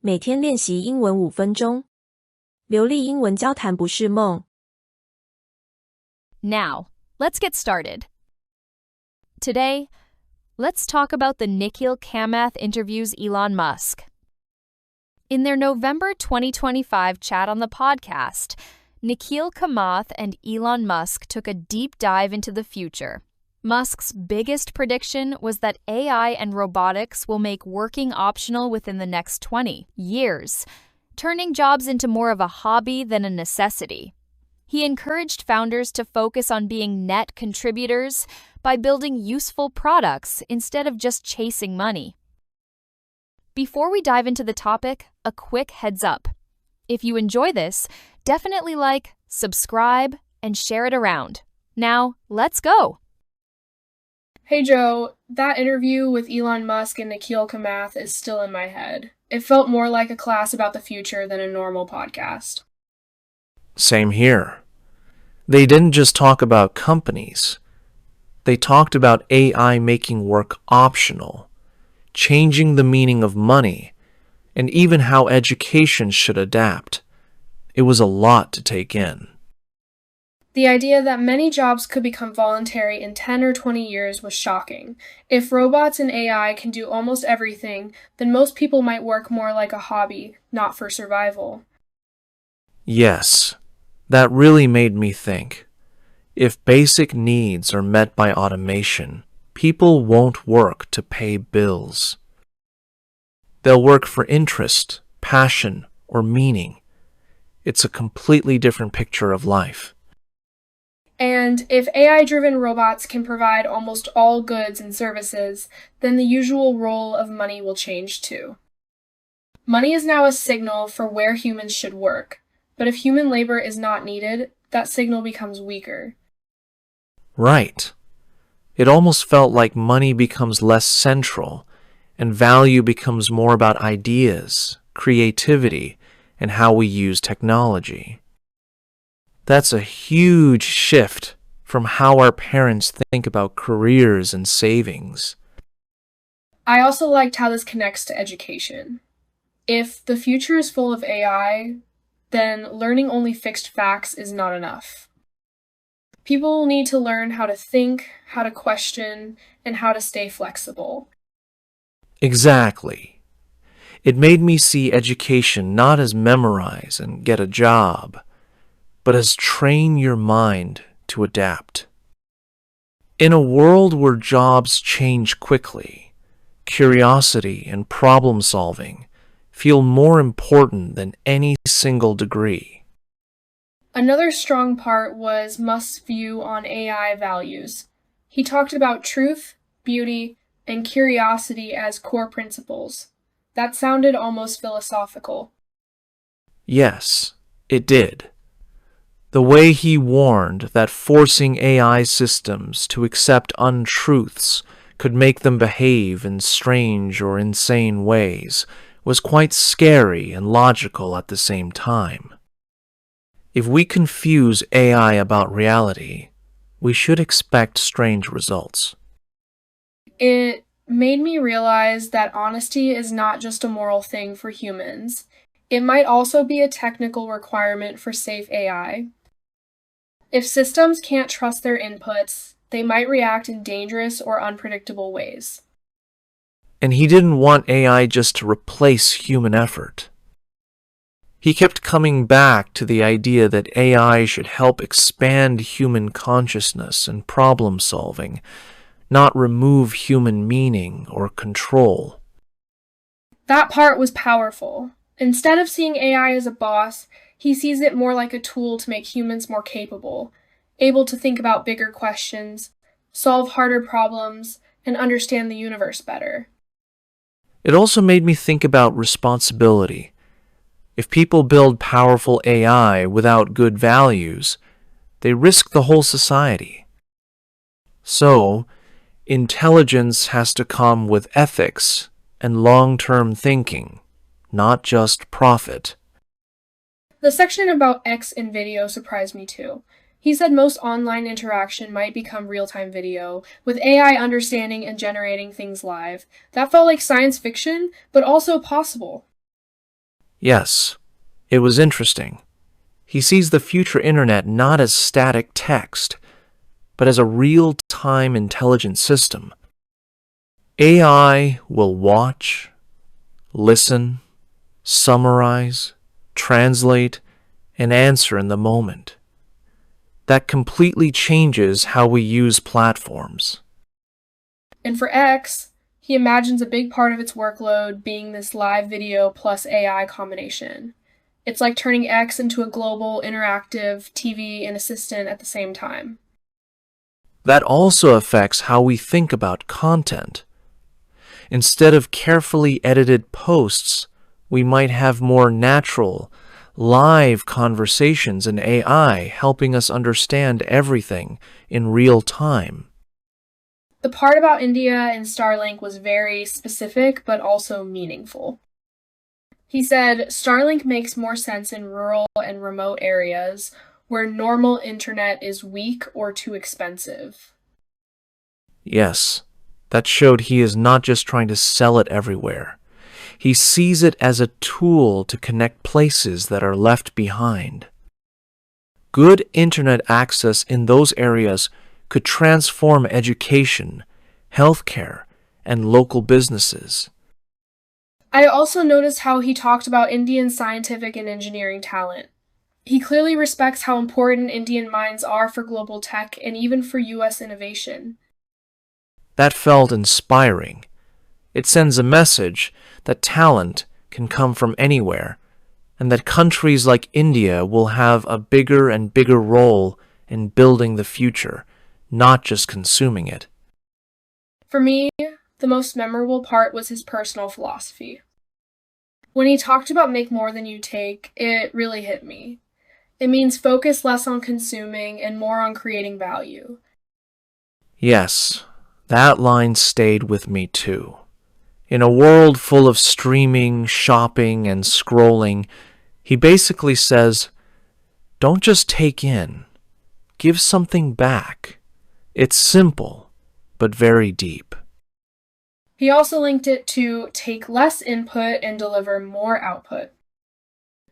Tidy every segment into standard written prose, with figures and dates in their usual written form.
每天练习英文5分钟，流利英文交谈不是梦。Now, let's get started. Today, let's talk about the Nikhil Kamath interviews Elon Musk. In their November 2025 chat on the podcast, Nikhil Kamath and Elon Musk took a deep dive into the future. Musk's biggest prediction was that AI and robotics will make working optional within the next 20 years, turning jobs into more of a hobby than a necessity. He encouraged founders to focus on being net contributors by building useful products instead of just chasing money. Before we dive into the topic, a quick heads up. If you enjoy this, definitely like, subscribe, and share it around. Now, let's go! Hey Joe, that interview with Elon Musk and Nikhil Kamath is still in my head. It felt more like a class about the future than a normal podcast. Same here. They didn't just talk about companies. They talked about AI making work optional, changing the meaning of money, and even how education should adapt. It was a lot to take in. The idea that many jobs could become voluntary in 10 or 20 years was shocking. If robots and AI can do almost everything, then most people might work more like a hobby, not for survival. Yes, that really made me think. If basic needs are met by automation, people won't work to pay bills. They'll work for interest, passion, or meaning. It's a completely different picture of life. And if AI-driven robots can provide almost all goods and services, then the usual role of money will change too. Money is now a signal for where humans should work, but if human labor is not needed, that signal becomes weaker. Right. It almost felt like money becomes less central, and value becomes more about ideas, creativity, and how we use technology. That's a huge shift from how our parents think about careers and savings. I also liked how this connects to education. If the future is full of AI, then learning only fixed facts is not enough. People will need to learn how to think, how to question, and how to stay flexible. Exactly. It made me see education not as memorize and get a job, but as train your mind to adapt. In a world where jobs change quickly, curiosity and problem solving feel more important than any single degree. Another strong part was Musk's view on AI values. He talked about truth, beauty, and curiosity as core principles. That sounded almost philosophical. Yes, it did. The way he warned that forcing AI systems to accept untruths could make them behave in strange or insane ways was quite scary and logical at the same time. If we confuse AI about reality, we should expect strange results. It made me realize that honesty is not just a moral thing for humans. It might also be a technical requirement for safe AI. If systems can't trust their inputs, they might react in dangerous or unpredictable ways. And he didn't want AI just to replace human effort. He kept coming back to the idea that AI should help expand human consciousness and problem solving, not remove human meaning or control. That part was powerful. Instead of seeing AI as a boss, he sees it more like a tool to make humans more capable, able to think about bigger questions, solve harder problems, and understand the universe better. It also made me think about responsibility. If people build powerful AI without good values, they risk the whole society. So, intelligence has to come with ethics and long-term thinking, not just profit. The section about X in video surprised me too. He said most online interaction might become real-time video, with AI understanding and generating things live. That felt like science fiction, but also possible. Yes, it was interesting. He sees the future internet not as static text, but as a real-time intelligent system. AI will watch, listen, summarize, translate, and answer in the moment. That completely changes how we use platforms. And for X, he imagines a big part of its workload being this live video plus AI combination. It's like turning X into a global, interactive TV and assistant at the same time. That also affects how we think about content. Instead of carefully edited posts, we might have more natural, live conversations in AI helping us understand everything in real time. The part about India and Starlink was very specific but also meaningful. He said Starlink makes more sense in rural and remote areas where normal internet is weak or too expensive. Yes, that showed he is not just trying to sell it everywhere. He sees it as a tool to connect places that are left behind. Good internet access in those areas could transform education, healthcare, and local businesses. I also noticed how he talked about Indian scientific and engineering talent. He clearly respects how important Indian minds are for global tech and even for US innovation. That felt inspiring. It sends a message that talent can come from anywhere, and that countries like India will have a bigger and bigger role in building the future, not just consuming it. For me, the most memorable part was his personal philosophy. When he talked about make more than you take, it really hit me. It means focus less on consuming and more on creating value. Yes, that line stayed with me too. In a world full of streaming, shopping, and scrolling, he basically says, don't just take in, give something back. It's simple, but very deep. He also linked it to take less input and deliver more output.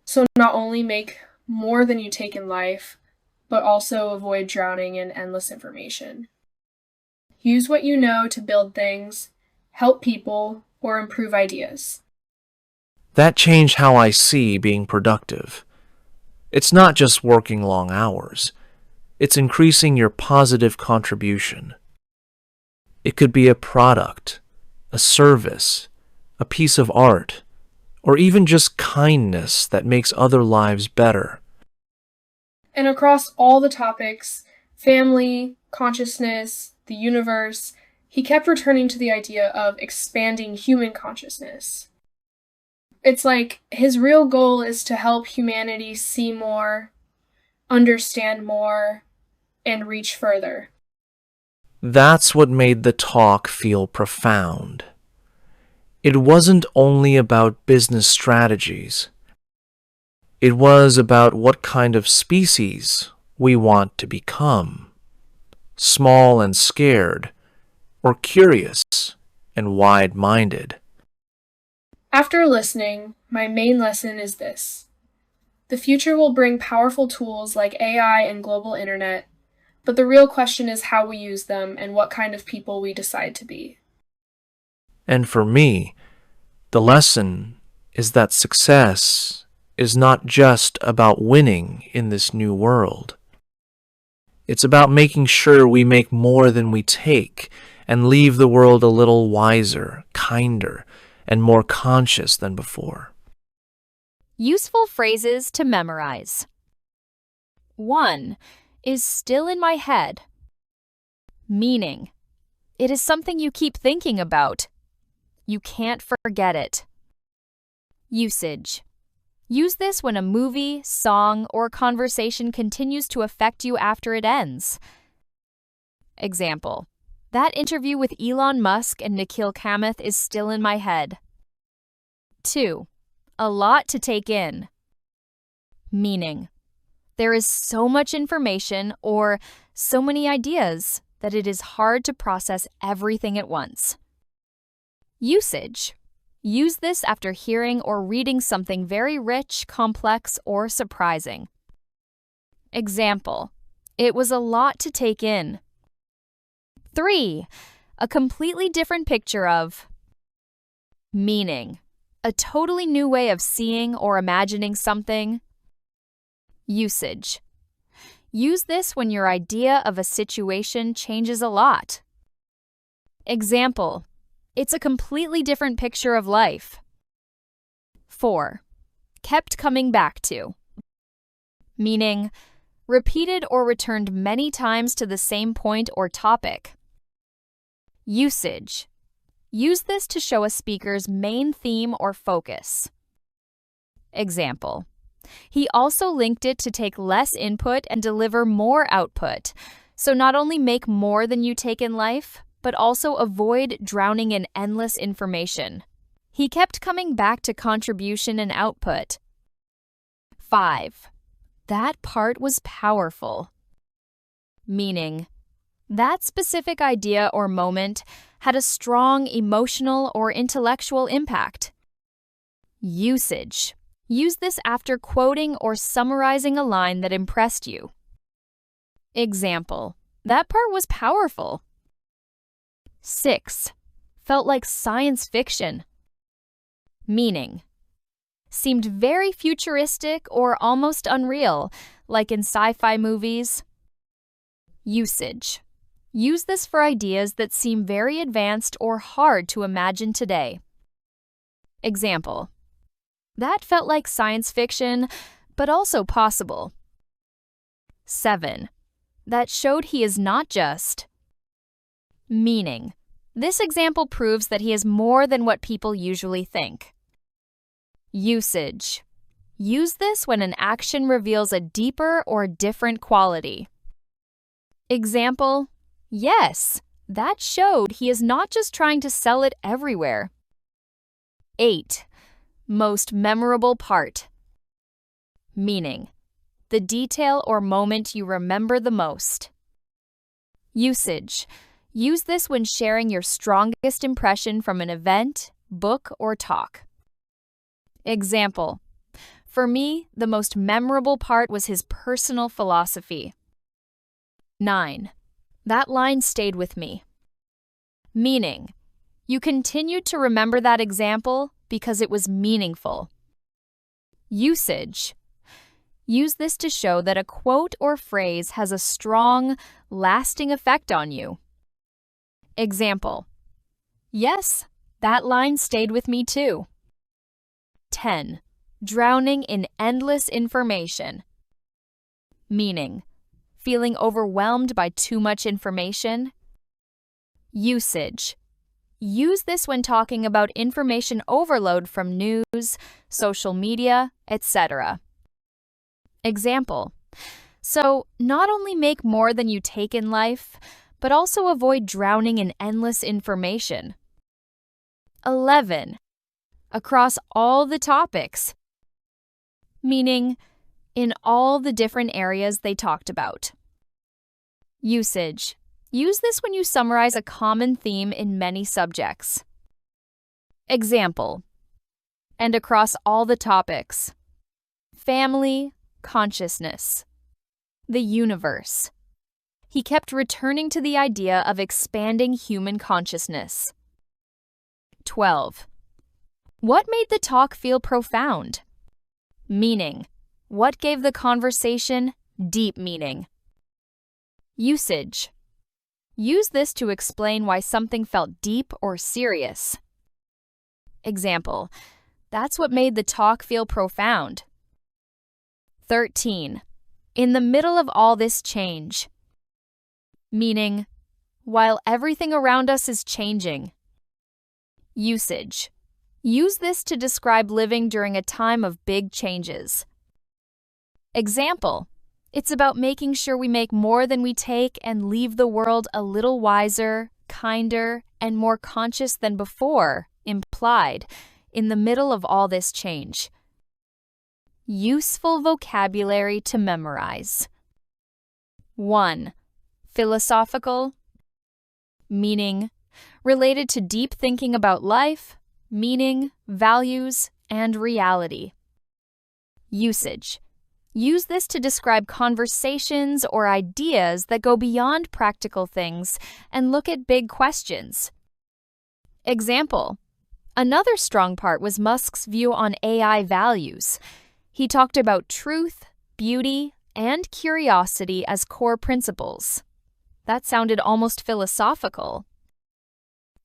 So not only make more than you take in life, but also avoid drowning in endless information. Use what you know to build things, help people, or improve ideas. That changed how I see being productive. It's not just working long hours. It's increasing your positive contribution. It could be a product, a service, a piece of art, or even just kindness that makes other lives better. And across all the topics, family, consciousness, the universe, he kept returning to the idea of expanding human consciousness. It's like his real goal is to help humanity see more, understand more, and reach further. That's what made the talk feel profound. It wasn't only about business strategies. It was about what kind of species we want to become. Small and scared, or curious and wide-minded. After listening, my main lesson is this. The future will bring powerful tools like AI and global internet, but the real question is how we use them and what kind of people we decide to be. And for me, the lesson is that success is not just about winning in this new world. It's about making sure we make more than we take and leave the world a little wiser, kinder, and more conscious than before. Useful phrases to memorize. 1. Is still in my head. Meaning, it is something you keep thinking about. You can't forget it. Usage. Use this when a movie, song, or conversation continues to affect you after it ends. Example. That interview with Elon Musk and Nikhil Kamath is still in my head. 2. A lot to take in. Meaning, there is so much information or so many ideas that it is hard to process everything at once. Usage. Use this after hearing or reading something very rich, complex, or surprising. Example: it was a lot to take in. 3. A completely different picture of. Meaning: a totally new way of seeing or imagining something. Usage: use this when your idea of a situation changes a lot. Example: it's a completely different picture of life. 4. Kept coming back to. Meaning: repeated or returned many times to the same point or topic. Usage: use this to show a speaker's main theme or focus. Example: he also linked it to take less input and deliver more output, so not only make more than you take in life, but also avoid drowning in endless information. He kept coming back to contribution and output. 5. That part was powerful. Meaning: that specific idea or moment had a strong emotional or intellectual impact. Usage: use this after quoting or summarizing a line that impressed you. Example: that part was powerful. 6. Felt like science fiction. Meaning: seemed very futuristic or almost unreal, like in sci-fi movies. Usage: use this for ideas that seem very advanced or hard to imagine today. Example: that felt like science fiction, but also possible. 7. That showed he is not just. Meaning: this example proves that he is more than what people usually think. Usage: use this when an action reveals a deeper or different quality. Example: yes, that showed he is not just trying to sell it everywhere. 8. Most memorable part. Meaning: the detail or moment you remember the most. Usage: use this when sharing your strongest impression from an event, book, or talk. Example: for me, the most memorable part was his personal philosophy. 9. That line stayed with me. Meaning: you continued to remember that example because it was meaningful. Usage: use this to show that a quote or phrase has a strong, lasting effect on you. Example: yes, that line stayed with me too. 10. Drowning in endless information. Meaning: feeling overwhelmed by too much information. Usage: use this when talking about information overload from news, social media, etc. Example: so not only make more than you take in life, but also avoid drowning in endless information. 11. Across all the topics. Meaning: in all the different areas they talked about. Usage: use this when you summarize a common theme in many subjects. Example: and across all the topics. Family, consciousness, the universe. He kept returning to the idea of expanding human consciousness. 12. What made the talk feel profound? Meaning: what gave the conversation deep meaning? Usage: use this to explain why something felt deep or serious. Example: that's what made the talk feel profound. 13. In the middle of all this change. Meaning: while everything around us is changing. Usage: use this to describe living during a time of big changes. Example: it's about making sure we make more than we take and leave the world a little wiser, kinder, and more conscious than before, implied, in the middle of all this change. Useful vocabulary to memorize. 1. Philosophical. Meaning: related to deep thinking about life, meaning, values, and reality. Usage. Use this to describe conversations or ideas that go beyond practical things and look at big questions. Example. Another strong part was Musk's view on AI values. He talked about truth, beauty, and curiosity as core principles. That sounded almost philosophical.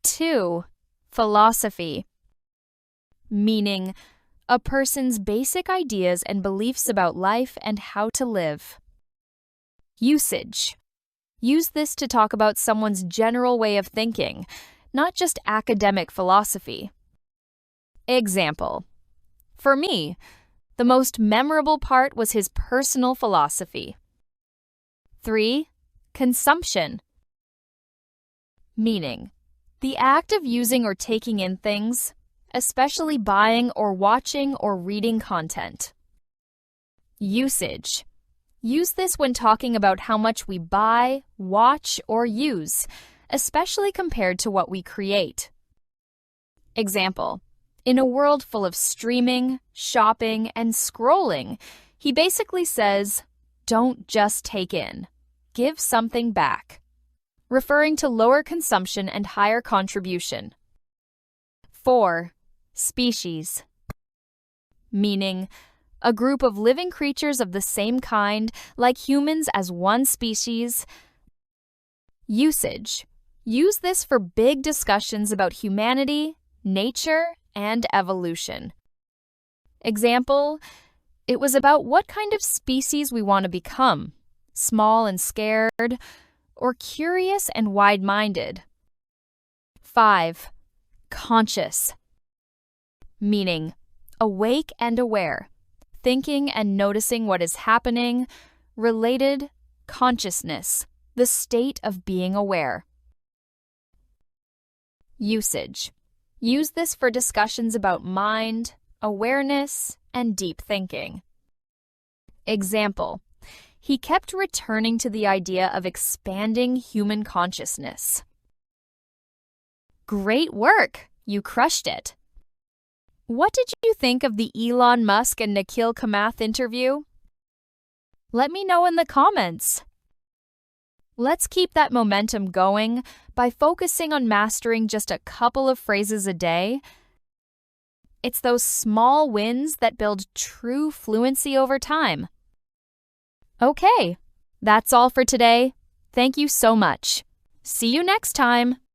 2. Philosophy. Meaning, a person's basic ideas and beliefs about life and how to live. Usage. Use this to talk about someone's general way of thinking, not just academic philosophy. Example. For me, the most memorable part was his personal philosophy. 3. Consumption. Meaning, the act of using or taking in things, especially buying or watching or reading content. Usage. Use this when talking about how much we buy, watch, or use, especially compared to what we create. Example. In a world full of streaming, shopping, and scrolling, he basically says, don't just take in. Give something back. Referring to lower consumption and higher contribution. 4. Species. Meaning, a group of living creatures of the same kind, like humans as one species. Usage. Use this for big discussions about humanity, nature, and evolution. Example, it was about what kind of species we want to become, small and scared, or curious and wide-minded. 5. Conscious. Meaning, awake and aware, thinking and noticing what is happening, related, consciousness, the state of being aware. Usage. Use this for discussions about mind, awareness, and deep thinking. Example. He kept returning to the idea of expanding human consciousness. Great work! You crushed it! What did you think of the Elon Musk and Nikhil Kamath interview? Let me know in the comments. Let's keep that momentum going by focusing on mastering just a couple of phrases a day. It's those small wins that build true fluency over time. Okay, that's all for today. Thank you so much. See you next time.